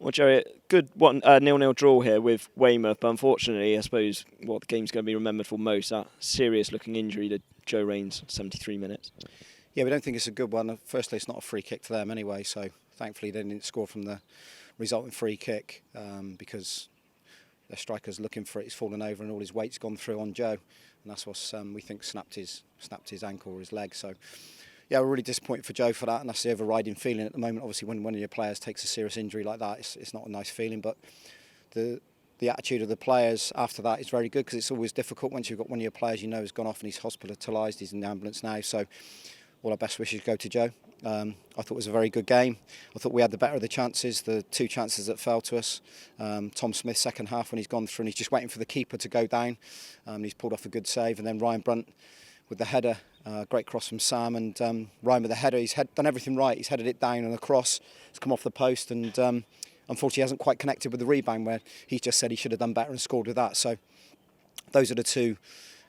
Well, Jerry, good 0-0 draw here with Weymouth, but unfortunately, I suppose what the game's going to be remembered for most, that serious-looking injury to Joe Rains, 73 minutes. Yeah, we don't think it's a good one. Firstly, it's not a free kick to them anyway, so thankfully they didn't score from the resultant free kick because their striker's looking for it. He's fallen over and all his weight's gone through on Joe, and that's what we think snapped his ankle or his leg. So yeah, we're really disappointed for Joe for that, and that's the overriding feeling at the moment. Obviously, when one of your players takes a serious injury like that, it's not a nice feeling, but the attitude of the players after that is very good, because it's always difficult once you've got one of your players you know has gone off and he's hospitalised, he's in the ambulance now. So all our best wishes go to Joe. I thought it was a very good game. I thought we had the better of the chances, the two chances that fell to us. Tom Smith, second half, when he's gone through and he's just waiting for the keeper to go down. He's pulled off a good save, and then Ryan Brunt with the header, great cross from Sam, and Ryan with the header, he's done everything right. He's headed it down on a cross, it's come off the post, and unfortunately he hasn't quite connected with the rebound, where he just said he should have done better and scored with that. So those are the two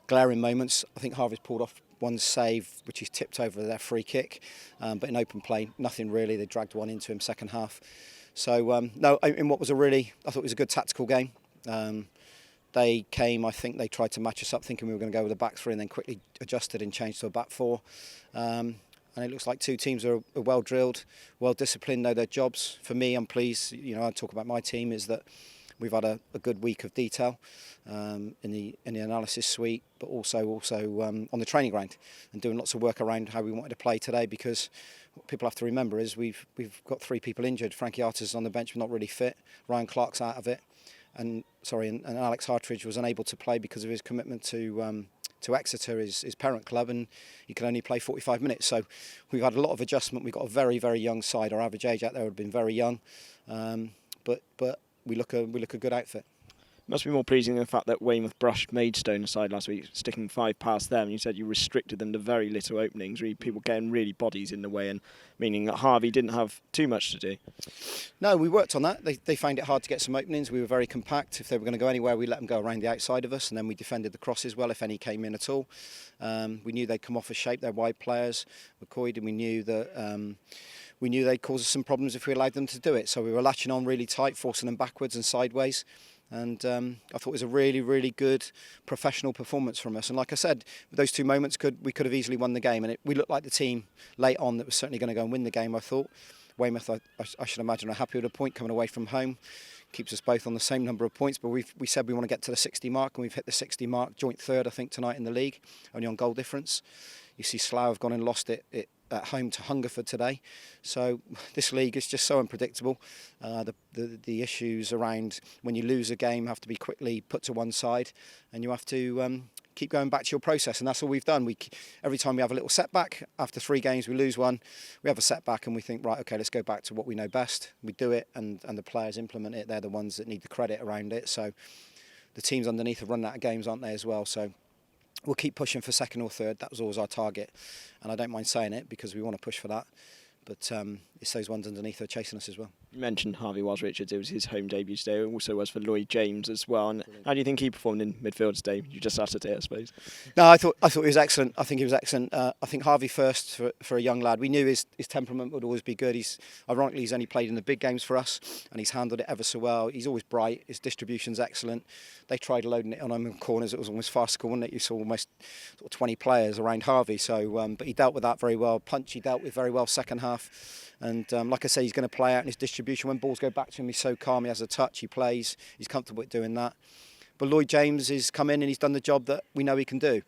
glaring moments. I think Harvey's pulled off one save, which he's tipped over their free kick, but in open play, nothing really. They dragged one into him second half. So no, in what was I thought it was a good tactical game. They came, I think they tried to match us up thinking we were going to go with a back three, and then quickly adjusted and changed to a back four. And it looks like two teams are well drilled, well disciplined, know their jobs. For me, I'm pleased. I talk about my team, is that we've had a good week of detail in the analysis suite, but also on the training ground, and doing lots of work around how we wanted to play today. Because what people have to remember is we've got three people injured. Frankie Arter's on the bench, but not really fit. Ryan Clark's out of it. And Alex Hartridge was unable to play because of his commitment to Exeter, his parent club, and he could only play 45 minutes. So we've had a lot of adjustment. We've got a very, very young side. Our average age out there would have been very young, but we look a good outfit. Must be more pleasing than the fact that Weymouth brushed Maidstone aside last week, sticking 5 past them. You said you restricted them to very little openings, really people getting really bodies in the way, and meaning that Harvey didn't have too much to do. No, we worked on that. They found it hard to get some openings. We were very compact. If they were going to go anywhere, we let them go around the outside of us, and then we defended the crosses well if any came in at all. We knew they'd come off of shape. They're wide players, McCoy, and we knew that they'd cause us some problems if we allowed them to do it. So we were latching on really tight, forcing them backwards and sideways. And I thought it was a really, really good professional performance from us. And like I said, with those two moments, we could have easily won the game. And we looked like the team late on that was certainly going to go and win the game, I thought. Weymouth, I should imagine, are happy with a point coming away from home. Keeps us both on the same number of points. But we said we want to get to the 60 mark, and we've hit the 60 mark. Joint third, I think, tonight in the league, only on goal difference. You see Slough have gone and lost it at home to Hungerford today. So this league is just so unpredictable. The issues around when you lose a game have to be quickly put to one side, and you have to keep going back to your process, and that's all we've done. Every time we have a little setback, after 3 games we lose one, we have a setback and we think, right, okay, let's go back to what we know best. We do it, and the players implement it. They're the ones that need the credit around it. So the teams underneath have run out of games, aren't they, as well? So we'll keep pushing for second or third. That was always our target, and I don't mind saying it because we want to push for that. But it's those ones underneath that are chasing us as well. You mentioned Harvey Richards. It was his home debut today. It also was for Lloyd James as well. And how do you think he performed in midfield today? You just asked it, I suppose. No, I thought he was excellent. I think he was excellent. I think Harvey first for a young lad. We knew his temperament would always be good. Ironically, he's only played in the big games for us, and he's handled it ever so well. He's always bright. His distribution's excellent. They tried loading it on him in corners. It was almost farcical, wasn't it? You saw almost 20 players around Harvey. So, but he dealt with that very well. Punch he dealt with very well second half. And like I say, he's going to play out in his distribution. When balls go back to him, he's so calm, he has a touch, he plays, he's comfortable with doing that. But Lloyd James has come in and he's done the job that we know he can do.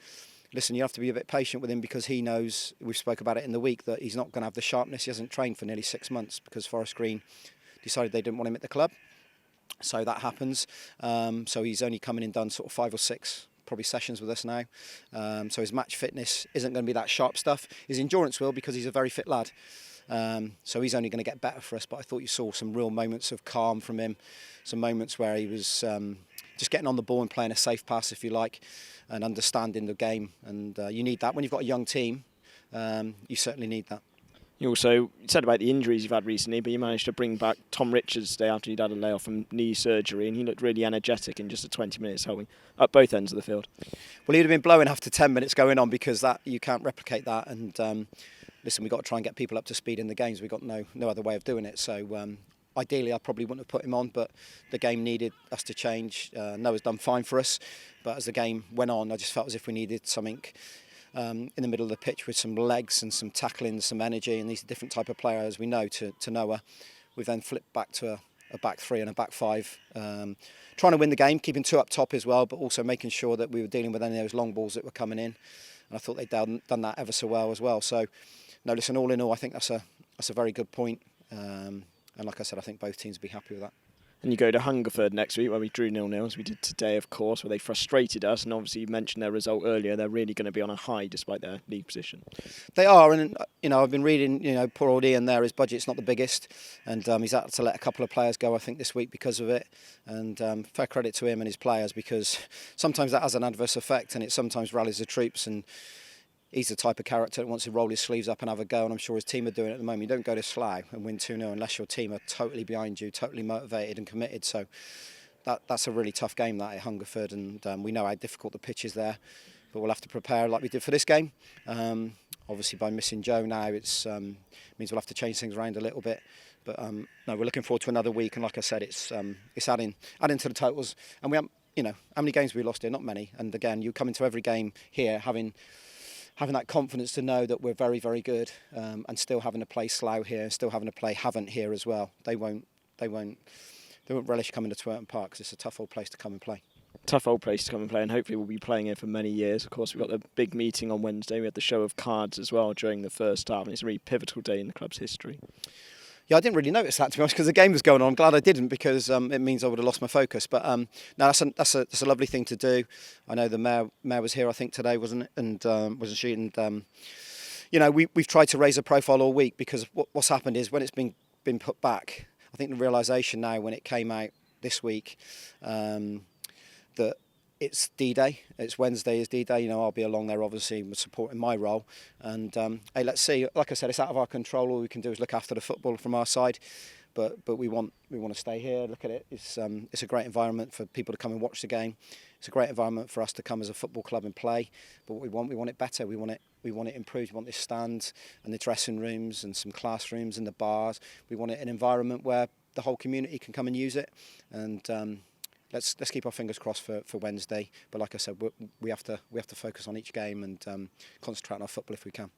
Listen, you have to be a bit patient with him because he knows, we've spoke about it in the week, that he's not going to have the sharpness. He hasn't trained for nearly 6 months because Forest Green decided they didn't want him at the club. So that happens. So he's only come in and done sort of 5 or 6 probably sessions with us now. So his match fitness isn't going to be that sharp stuff. His endurance will, because he's a very fit lad. So he's only going to get better for us, but I thought you saw some real moments of calm from him, some moments where he was just getting on the ball and playing a safe pass, if you like, and understanding the game. And you need that when you've got a young team. You certainly need that. You also said about the injuries you've had recently, but you managed to bring back Tom Richards today after he'd had a layoff from knee surgery, and he looked really energetic in just the 20 minutes holding up both ends of the field. Well, he'd have been blowing after 10 minutes going on, because that you can't replicate that. And listen, we've got to try and get people up to speed in the games. We've got no other way of doing it. So ideally I probably wouldn't have put him on, but the game needed us to change. Noah's done fine for us, but as the game went on, I just felt as if we needed something in the middle of the pitch with some legs and some tackling, some energy, and these are different type of players we know to Noah. We've then flipped back to a back three and a back five, trying to win the game, keeping two up top as well, but also making sure that we were dealing with any of those long balls that were coming in. And I thought they'd done that ever so well as well. So, no, listen, all in all, I think that's a very good point. And like I said, I think both teams will be happy with that. And you go to Hungerford next week, where we drew 0-0, as we did today, of course, where they frustrated us. And obviously, you mentioned their result earlier. They're really going to be on a high despite their league position. They are, and I've been reading. Poor old Ian there. His budget's not the biggest, and he's had to let a couple of players go, I think, this week because of it. And fair credit to him and his players, because sometimes that has an adverse effect, and it sometimes rallies the troops. And he's the type of character that wants to roll his sleeves up and have a go, and I'm sure his team are doing it at the moment. You don't go to Slough and win 2-0 unless your team are totally behind you, totally motivated and committed. So that's a really tough game, that at Hungerford, and we know how difficult the pitch is there, but we'll have to prepare like we did for this game. Obviously, by missing Joe now, it means we'll have to change things around a little bit. But no, we're looking forward to another week, and like I said, it's adding to the totals. And we haven't, how many games have we lost here? Not many. And again, you come into every game here having that confidence to know that we're very, very good, and still having to play Slough here, and still having to play Havant here as well. They won't relish coming to Twerton Park, because it's a tough old place to come and play. Tough old place to come and play, and hopefully we'll be playing here for many years. Of course, we've got the big meeting on Wednesday. We had the show of cards as well during the first half, and it's a really pivotal day in the club's history. Yeah, I didn't really notice that, to be honest, because the game was going on. I'm glad I didn't, because it means I would have lost my focus. But no, that's a lovely thing to do. I know the mayor was here, I think, today, wasn't it? And wasn't she? And we've tried to raise a profile all week, because what's happened is when it's been put back, I think the realisation now when it came out this week that it's D-Day. It's Wednesday is D-Day. I'll be along there, obviously, supporting my role. And hey, let's see. Like I said, it's out of our control. All we can do is look after the football from our side. But we want to stay here. Look at it. It's a great environment for people to come and watch the game. It's a great environment for us to come as a football club and play. But what we want it better. We want it improved. We want this stand and the dressing rooms and some classrooms and the bars. We want it an environment where the whole community can come and use it. And let's keep our fingers crossed for Wednesday. But like I said, we have to focus on each game and concentrate on our football if we can.